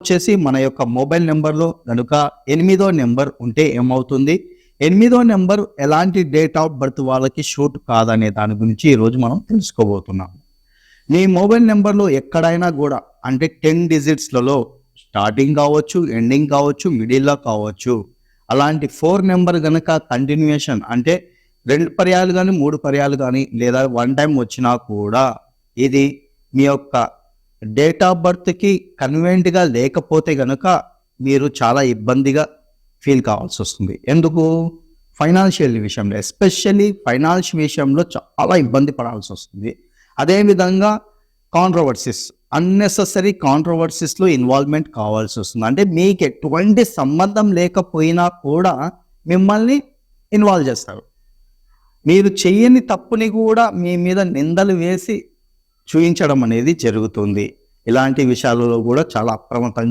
వచ్చేసి మన యొక్క మొబైల్ నెంబర్లో కనుక 8వ నెంబర్ ఉంటే ఏమవుతుంది? 8వ నెంబర్ ఎలాంటి డేట్ ఆఫ్ బర్త్ వాళ్ళకి షూట్ కాదనే దాని గురించి ఈరోజు మనం తెలుసుకోబోతున్నాం. మీ మొబైల్ నెంబర్లో ఎక్కడైనా కూడా అంటే 10 డిజిట్స్లలో స్టార్టింగ్ కావచ్చు, ఎండింగ్ కావచ్చు, మిడిల్లో కావచ్చు, అలాంటి 4 నెంబర్ కనుక కంటిన్యూయేషన్ అంటే 2 పర్యాలు కానీ 3 పర్యాలు కానీ లేదా 1 టైం వచ్చినా కూడా ఇది మీ యొక్క డేట్ ఆఫ్ బర్త్కి కన్వెంట్గా లేకపోతే కనుక మీరు చాలా ఇబ్బందిగా ఫీల్ కావాల్సి వస్తుంది. ఎందుకు? ఫైనాన్షియల్ విషయంలో, ఎస్పెషల్లీ ఫైనాన్స్ విషయంలో చాలా ఇబ్బంది పడాల్సి వస్తుంది. అదేవిధంగా కాంట్రవర్సీస్, అన్నెసెసరీ కాంట్రవర్సీస్లో ఇన్వాల్వ్మెంట్ కావాల్సి వస్తుంది. అంటే మీకు ఎటువంటి సంబంధం లేకపోయినా కూడా మిమ్మల్ని ఇన్వాల్వ్ చేస్తారు. మీరు చేయని తప్పుని కూడా మీ మీద నిందలు వేసి చూయించడం అనేది జరుగుతుంది. ఇలాంటి విషయాలలో కూడా చాలా అప్రమత్తంగా